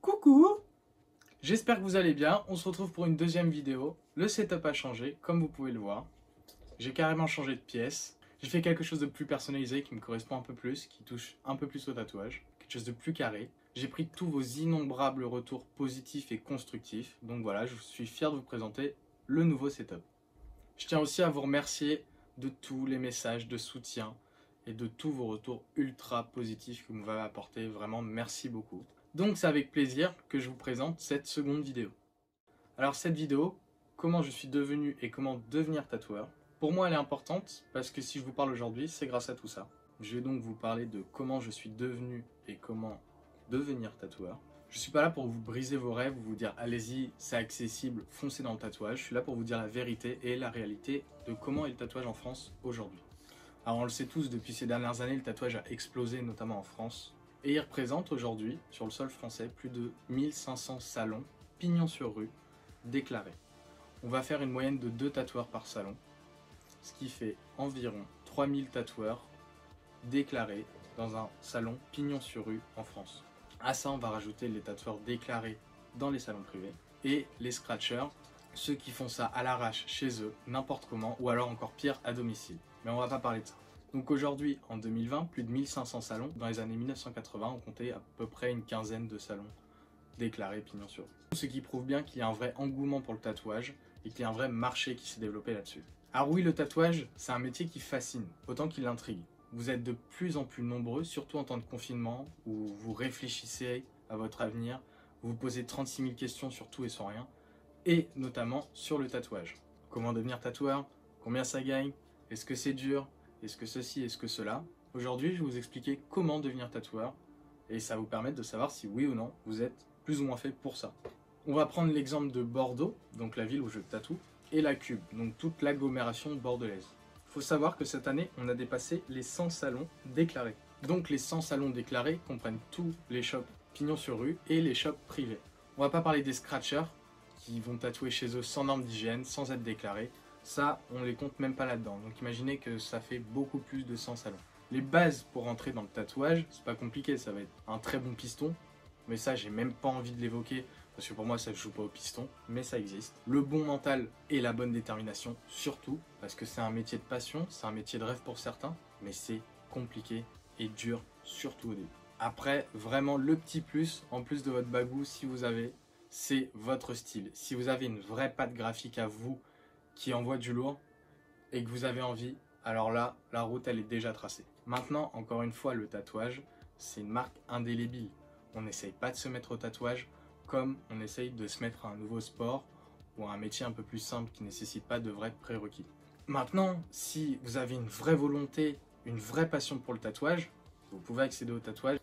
Coucou! J'espère que vous allez bien. On se retrouve pour une deuxième vidéo. Le setup a changé, comme vous pouvez le voir. J'ai carrément changé de pièce. J'ai fait quelque chose de plus personnalisé qui me correspond un peu plus, qui touche un peu plus au tatouage. Quelque chose de plus carré. J'ai pris tous vos innombrables retours positifs et constructifs. Donc voilà, je suis fier de vous présenter le nouveau setup. Je tiens aussi à vous remercier de tous les messages de soutien et de tous vos retours ultra positifs que vous m'avez apportés. Vraiment, merci beaucoup. Donc c'est avec plaisir que je vous présente cette seconde vidéo. Alors cette vidéo, comment je suis devenu et comment devenir tatoueur, pour moi elle est importante parce que si je vous parle aujourd'hui, c'est grâce à tout ça. Je vais donc vous parler de comment je suis devenu et comment devenir tatoueur. Je ne suis pas là pour vous briser vos rêves, vous dire allez-y, c'est accessible, foncez dans le tatouage. Je suis là pour vous dire la vérité et la réalité de comment est le tatouage en France aujourd'hui. Alors on le sait tous, depuis ces dernières années, le tatouage a explosé, notamment en France. Et il représente aujourd'hui, sur le sol français, plus de 1500 salons, pignon sur rue, déclarés. On va faire une moyenne de 2 tatoueurs par salon, ce qui fait environ 3000 tatoueurs déclarés dans un salon pignon sur rue en France. À ça, on va rajouter les tatoueurs déclarés dans les salons privés et les scratchers, ceux qui font ça à l'arrache chez eux, n'importe comment, ou alors encore pire, à domicile. Mais on va pas parler de ça. Donc aujourd'hui, en 2020, plus de 1500 salons. Dans les années 1980, on comptait à peu près une quinzaine de salons déclarés pignon sur rue. Ce qui prouve bien qu'il y a un vrai engouement pour le tatouage et qu'il y a un vrai marché qui s'est développé là-dessus. Alors oui, le tatouage, c'est un métier qui fascine, autant qu'il intrigue. Vous êtes de plus en plus nombreux, surtout en temps de confinement, où vous réfléchissez à votre avenir, vous vous posez 36 000 questions sur tout et sur rien, et notamment sur le tatouage. Comment devenir tatoueur? Combien ça gagne? Est-ce que c'est dur? Est-ce que ceci? Est-ce que cela? Aujourd'hui, je vais vous expliquer comment devenir tatoueur, et ça va vous permettre de savoir si oui ou non, vous êtes plus ou moins fait pour ça. On va prendre l'exemple de Bordeaux, donc la ville où je tatoue, et la Cube, donc toute l'agglomération bordelaise. Il faut savoir que cette année, on a dépassé les 100 salons déclarés. Donc les 100 salons déclarés comprennent tous les shops pignon sur rue et les shops privés. On va pas parler des scratchers qui vont tatouer chez eux sans normes d'hygiène, sans être déclarés. Ça, on les compte même pas là-dedans. Donc imaginez que ça fait beaucoup plus de 100 salons. Les bases pour rentrer dans le tatouage, c'est pas compliqué, ça va être un très bon piston. Mais ça, j'ai même pas envie de l'évoquer parce que pour moi, ça ne joue pas au piston, mais ça existe. Le bon mental et la bonne détermination, surtout, parce que c'est un métier de passion, c'est un métier de rêve pour certains, mais c'est compliqué et dur, surtout au début. Après, vraiment, le petit plus, en plus de votre bagou, si vous avez, c'est votre style. Si vous avez une vraie patte graphique à vous qui envoie du lourd et que vous avez envie, alors là, la route, elle est déjà tracée. Maintenant, encore une fois, le tatouage, c'est une marque indélébile. On n'essaye pas de se mettre au tatouage comme on essaye de se mettre à un nouveau sport ou à un métier un peu plus simple qui ne nécessite pas de vrais prérequis. Maintenant, si vous avez une vraie volonté, une vraie passion pour le tatouage, vous pouvez accéder au tatouage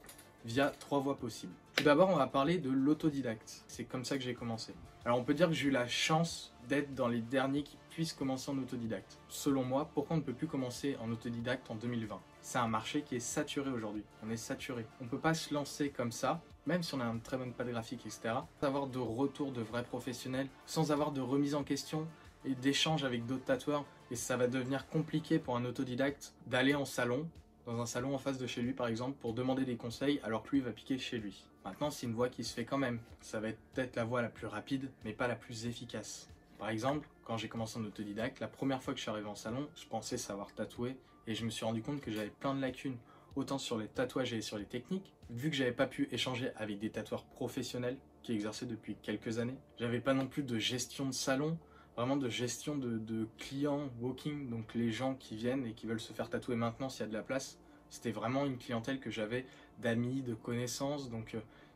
via 3 voies possibles. Tout d'abord, on va parler de l'autodidacte. C'est comme ça que j'ai commencé. Alors on peut dire que j'ai eu la chance d'être dans les derniers qui puissent commencer en autodidacte. Selon moi, pourquoi on ne peut plus commencer en autodidacte en 2020? C'est un marché qui est saturé aujourd'hui. On est saturé. On ne peut pas se lancer comme ça, même si on a une très bonne patte graphique, etc., sans avoir de retour de vrais professionnels, sans avoir de remise en question et d'échange avec d'autres tatoueurs. Et ça va devenir compliqué pour un autodidacte d'aller en salon, dans un salon en face de chez lui par exemple, pour demander des conseils alors que lui va piquer chez lui. Maintenant, c'est une voie qui se fait quand même. Ça va être peut-être la voie la plus rapide, mais pas la plus efficace. Par exemple, quand j'ai commencé en autodidacte, la première fois que je suis arrivé en salon, je pensais savoir tatouer et je me suis rendu compte que j'avais plein de lacunes, autant sur les tatouages et sur les techniques. Vu que j'avais pas pu échanger avec des tatoueurs professionnels qui exerçaient depuis quelques années, j'avais pas non plus de gestion de salon, vraiment de gestion de clients walking, donc les gens qui viennent et qui veulent se faire tatouer maintenant s'il y a de la place. C'était vraiment une clientèle que j'avais d'amis, de connaissances, donc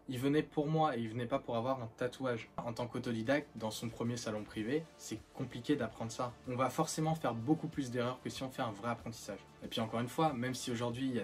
ils venaient pour moi et ils venaient pas pour avoir un tatouage. En tant qu'autodidacte, dans son premier salon privé, c'est compliqué d'apprendre ça. On va forcément faire beaucoup plus d'erreurs que si on fait un vrai apprentissage. Et puis encore une fois, même si aujourd'hui il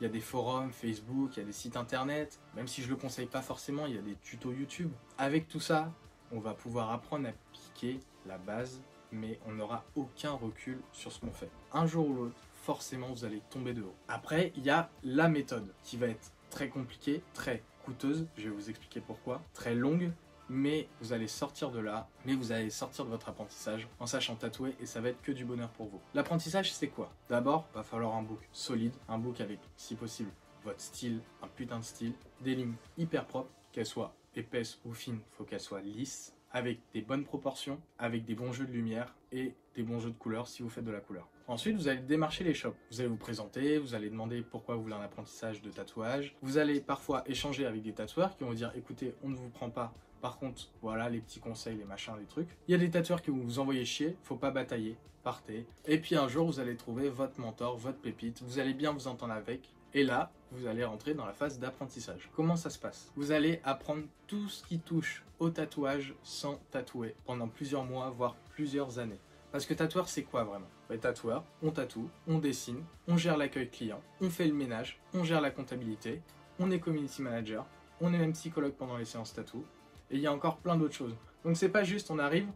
y a des forums Facebook, il y a des sites internet, même si je le conseille pas forcément, il y a des tutos YouTube. Avec tout ça, on va pouvoir apprendre à piquer la base, mais on n'aura aucun recul sur ce qu'on fait. Un jour ou l'autre, forcément vous allez tomber de haut. Après, il y a la méthode qui va être très compliquée, très coûteuse, je vais vous expliquer pourquoi, très longue, mais vous allez sortir de là, mais vous allez sortir de votre apprentissage en sachant tatouer et ça va être que du bonheur pour vous. L'apprentissage, c'est quoi? D'abord, il va falloir un book solide, un book avec, si possible, votre style, un putain de style, des lignes hyper propres, qu'elles soient épaisse ou fine, il faut qu'elle soit lisse, avec des bonnes proportions, avec des bons jeux de lumière et des bons jeux de couleurs si vous faites de la couleur. Ensuite, vous allez démarcher les shops. Vous allez vous présenter, vous allez demander pourquoi vous voulez un apprentissage de tatouage. Vous allez parfois échanger avec des tatoueurs qui vont vous dire écoutez, on ne vous prend pas. Par contre, voilà les petits conseils, les machins, les trucs. Il y a des tatoueurs qui vont vous envoyer chier, faut pas batailler, partez. Et puis un jour, vous allez trouver votre mentor, votre pépite, vous allez bien vous entendre avec. Et là, vous allez rentrer dans la phase d'apprentissage. Comment ça se passe? Vous allez apprendre tout ce qui touche au tatouage sans tatouer pendant plusieurs mois, voire plusieurs années. Parce que tatoueur, c'est quoi vraiment? Les tatoueurs, on tatoue, on dessine, on gère l'accueil client, on fait le ménage, on gère la comptabilité, on est community manager, on est même psychologue pendant les séances tatou, et il y a encore plein d'autres choses. Donc c'est pas juste, on arrive,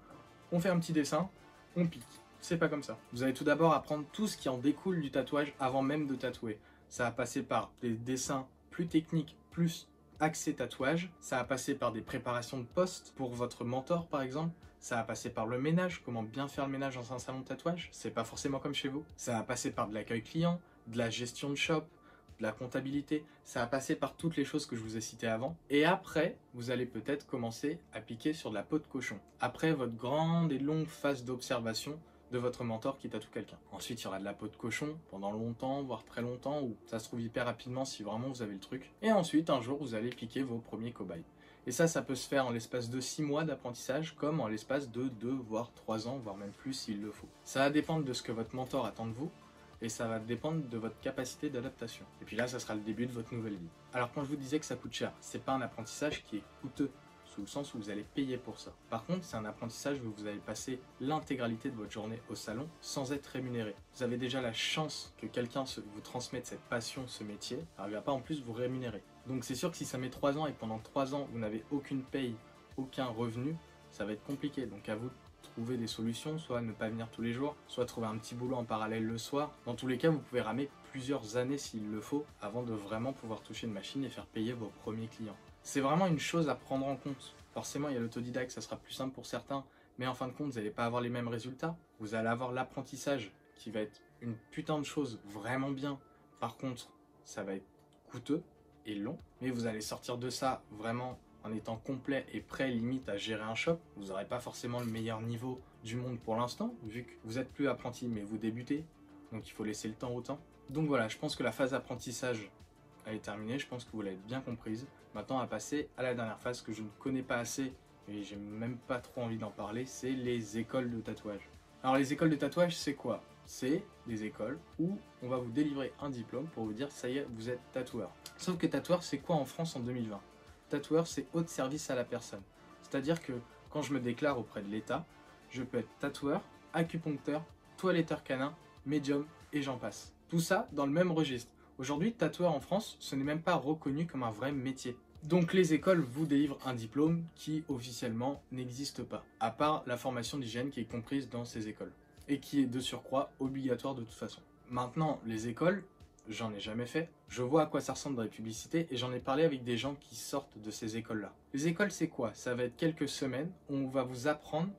on fait un petit dessin, on pique. C'est pas comme ça. Vous allez tout d'abord apprendre tout ce qui en découle du tatouage avant même de tatouer. Ça va passer par des dessins plus techniques, plus axés tatouage. Ça va passer par des préparations de poste pour votre mentor par exemple. Ça va passer par le ménage, comment bien faire le ménage dans un salon de tatouage. C'est pas forcément comme chez vous. Ça va passer par de l'accueil client, de la gestion de shop, de la comptabilité. Ça va passer par toutes les choses que je vous ai citées avant. Et après, vous allez peut-être commencer à piquer sur de la peau de cochon. Après votre grande et longue phase d'observation de votre mentor qui tatoue quelqu'un. Ensuite, il y aura de la peau de cochon pendant longtemps, voire très longtemps, ou ça se trouve hyper rapidement si vraiment vous avez le truc. Et ensuite, un jour, vous allez piquer vos premiers cobayes. Et ça peut se faire en l'espace de 6 mois d'apprentissage, comme en l'espace de 2, voire 3 ans, voire même plus s'il le faut. Ça va dépendre de ce que votre mentor attend de vous, et ça va dépendre de votre capacité d'adaptation. Et puis là, ça sera le début de votre nouvelle vie. Alors quand je vous disais que ça coûte cher, c'est pas un apprentissage qui est coûteux, sous le sens où vous allez payer pour ça. Par contre, c'est un apprentissage où vous allez passer l'intégralité de votre journée au salon sans être rémunéré. Vous avez déjà la chance que quelqu'un vous transmette cette passion, ce métier, alors il ne va pas en plus vous rémunérer. Donc c'est sûr que si ça met 3 ans et que pendant 3 ans, vous n'avez aucune paye, aucun revenu, ça va être compliqué. Donc à vous de trouver des solutions, soit ne pas venir tous les jours, soit trouver un petit boulot en parallèle le soir. Dans tous les cas, vous pouvez ramer plusieurs années s'il le faut avant de vraiment pouvoir toucher une machine et faire payer vos premiers clients. C'est vraiment une chose à prendre en compte. Forcément, il y a l'autodidacte, ça sera plus simple pour certains, mais en fin de compte, vous n'allez pas avoir les mêmes résultats. Vous allez avoir l'apprentissage qui va être une putain de chose vraiment bien. Par contre, ça va être coûteux et long, mais vous allez sortir de ça vraiment en étant complet et prêt limite à gérer un shop. Vous n'aurez pas forcément le meilleur niveau du monde pour l'instant, vu que vous n'êtes plus apprenti, mais vous débutez, donc il faut laisser le temps au temps. Donc voilà, je pense que la phase d'apprentissage elle est terminée, je pense que vous l'avez bien comprise. Maintenant, on va passer à la dernière phase que je ne connais pas assez et j'ai même pas trop envie d'en parler, c'est les écoles de tatouage. Alors les écoles de tatouage, c'est quoi? C'est des écoles où on va vous délivrer un diplôme pour vous dire ça y est, vous êtes tatoueur. Sauf que tatoueur, c'est quoi en France en 2020? Tatoueur, c'est haut de service à la personne. C'est-à-dire que quand je me déclare auprès de l'État, je peux être tatoueur, acupuncteur, toiletteur canin, médium et j'en passe. Tout ça dans le même registre. Aujourd'hui, tatoueur en France, ce n'est même pas reconnu comme un vrai métier. Donc les écoles vous délivrent un diplôme qui officiellement n'existe pas, à part la formation d'hygiène qui est comprise dans ces écoles, et qui est de surcroît obligatoire de toute façon. Maintenant, les écoles, j'en ai jamais fait, je vois à quoi ça ressemble dans les publicités, et j'en ai parlé avec des gens qui sortent de ces écoles-là. Les écoles, c'est quoi? Ça va être quelques semaines où on va vous apprendre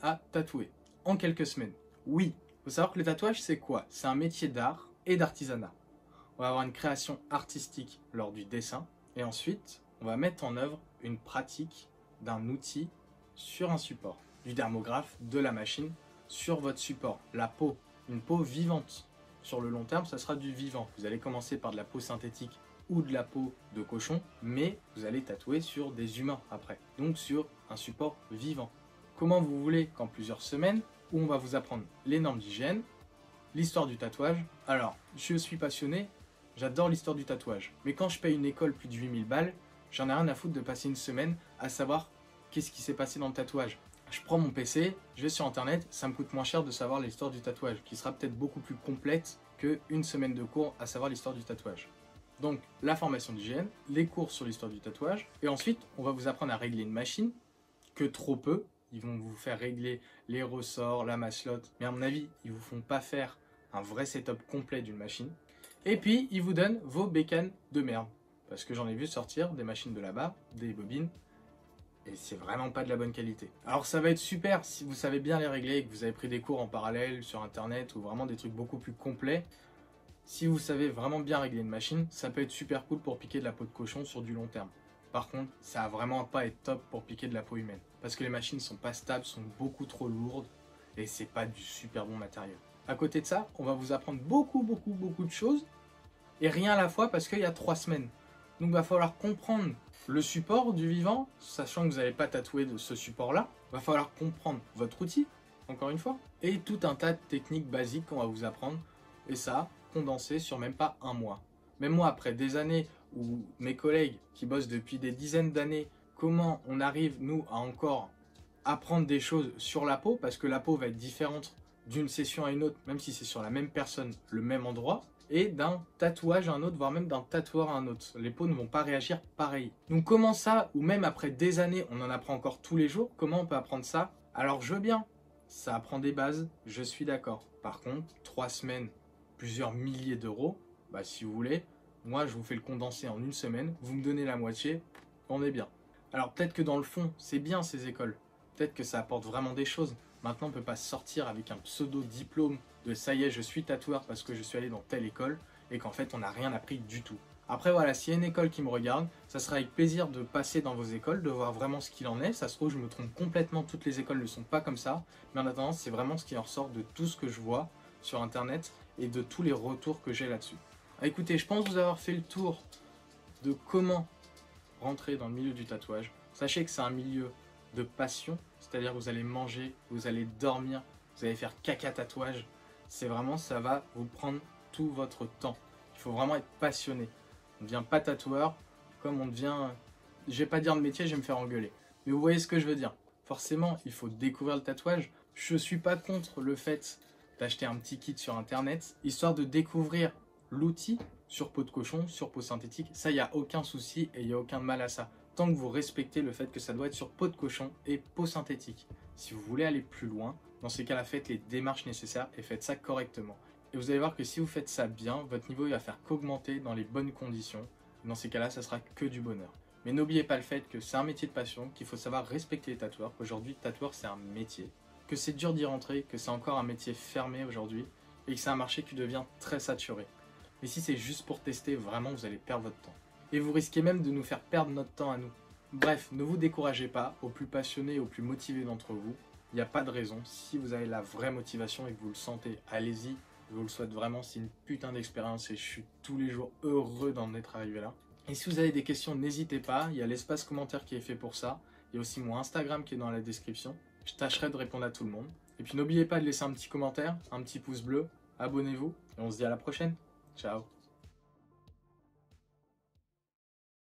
à tatouer. En quelques semaines. Oui, il faut savoir que le tatouage, c'est quoi? C'est un métier d'art et d'artisanat. On va avoir une création artistique lors du dessin et ensuite on va mettre en œuvre une pratique d'un outil sur un support, du dermographe, de la machine sur votre support, la peau, une peau vivante. Sur le long terme, ça sera du vivant. Vous allez commencer par de la peau synthétique ou de la peau de cochon, mais vous allez tatouer sur des humains après, donc sur un support vivant. Comment vous voulez qu'en plusieurs semaines, où on va vous apprendre les normes d'hygiène, l'histoire du tatouage. Alors, je suis passionné, j'adore l'histoire du tatouage. Mais quand je paye une école plus de 8000 balles, j'en ai rien à foutre de passer une semaine à savoir qu'est-ce qui s'est passé dans le tatouage. Je prends mon PC, je vais sur internet, ça me coûte moins cher de savoir l'histoire du tatouage, qui sera peut-être beaucoup plus complète qu'une semaine de cours à savoir l'histoire du tatouage. Donc, la formation d'hygiène, les cours sur l'histoire du tatouage, et ensuite, on va vous apprendre à régler une machine, que trop peu. Ils vont vous faire régler les ressorts, la masselotte, mais à mon avis, ils vous font pas faire un vrai setup complet d'une machine. Et puis, ils vous donnent vos bécanes de merde. Parce que j'en ai vu sortir des machines de là-bas, des bobines, et c'est vraiment pas de la bonne qualité. Alors ça va être super si vous savez bien les régler et que vous avez pris des cours en parallèle sur internet ou vraiment des trucs beaucoup plus complets. Si vous savez vraiment bien régler une machine, ça peut être super cool pour piquer de la peau de cochon sur du long terme. Par contre, ça va vraiment pas être top pour piquer de la peau humaine. Parce que les machines sont pas stables, sont beaucoup trop lourdes et c'est pas du super bon matériel. À côté de ça, on va vous apprendre beaucoup de choses et rien à la fois parce qu'il y a 3 semaines. Donc il va falloir comprendre le support du vivant, sachant que vous n'allez pas tatouer de ce support-là. Il va falloir comprendre votre outil, encore une fois, et tout un tas de techniques basiques qu'on va vous apprendre. Et ça, condensé sur même pas un mois. Même moi, après des années où mes collègues qui bossent depuis des dizaines d'années, comment on arrive, nous, à encore apprendre des choses sur la peau, parce que la peau va être différente d'une session à une autre, même si c'est sur la même personne, le même endroit, et d'un tatouage à un autre, voire même d'un tatoueur à un autre. Les peaux ne vont pas réagir pareil. Donc comment ça, ou même après des années, on en apprend encore tous les jours, comment on peut apprendre ça? Alors je veux bien, ça apprend des bases, je suis d'accord. Par contre, 3 semaines, plusieurs milliers d'euros, bah si vous voulez, moi je vous fais le condensé en une semaine, vous me donnez la moitié, on est bien. Alors peut-être que dans le fond, c'est bien ces écoles, peut-être que ça apporte vraiment des choses. Maintenant, on ne peut pas sortir avec un pseudo-diplôme de ça y est, je suis tatoueur parce que je suis allé dans telle école et qu'en fait, on n'a rien appris du tout. Après, voilà, s'il y a une école qui me regarde, ça sera avec plaisir de passer dans vos écoles, de voir vraiment ce qu'il en est. Ça se trouve, je me trompe complètement, toutes les écoles ne sont pas comme ça. Mais en attendant, c'est vraiment ce qui en ressort de tout ce que je vois sur Internet et de tous les retours que j'ai là-dessus. Écoutez, je pense vous avoir fait le tour de comment rentrer dans le milieu du tatouage. Sachez que c'est un milieu de passion, c'est-à-dire vous allez manger, vous allez dormir, vous allez faire caca tatouage. C'est vraiment, ça va vous prendre tout votre temps. Il faut vraiment être passionné. On ne devient pas tatoueur comme on devient, je vais pas dire le métier, je vais me faire engueuler. Mais vous voyez ce que je veux dire. Forcément, il faut découvrir le tatouage. Je ne suis pas contre le fait d'acheter un petit kit sur internet, histoire de découvrir l'outil sur peau de cochon, sur peau synthétique. Ça, il n'y a aucun souci et il n'y a aucun mal à ça. Tant que vous respectez le fait que ça doit être sur peau de cochon et peau synthétique. Si vous voulez aller plus loin, dans ces cas-là, faites les démarches nécessaires et faites ça correctement. Et vous allez voir que si vous faites ça bien, votre niveau il va faire qu'augmenter dans les bonnes conditions. Dans ces cas-là, ça sera que du bonheur. Mais n'oubliez pas le fait que c'est un métier de passion, qu'il faut savoir respecter les tatoueurs. Aujourd'hui, tatoueur, c'est un métier. Que c'est dur d'y rentrer, que c'est encore un métier fermé aujourd'hui et que c'est un marché qui devient très saturé. Mais si c'est juste pour tester, vraiment, vous allez perdre votre temps. Et vous risquez même de nous faire perdre notre temps à nous. Bref, ne vous découragez pas, aux plus passionnés et aux plus motivés d'entre vous, il n'y a pas de raison. Si vous avez la vraie motivation et que vous le sentez, allez-y. Je vous le souhaite vraiment, c'est une putain d'expérience et je suis tous les jours heureux d'en être arrivé là. Et si vous avez des questions, n'hésitez pas, il y a l'espace commentaire qui est fait pour ça. Il y a aussi mon Instagram qui est dans la description. Je tâcherai de répondre à tout le monde. Et puis n'oubliez pas de laisser un petit commentaire, un petit pouce bleu, abonnez-vous et on se dit à la prochaine. Ciao.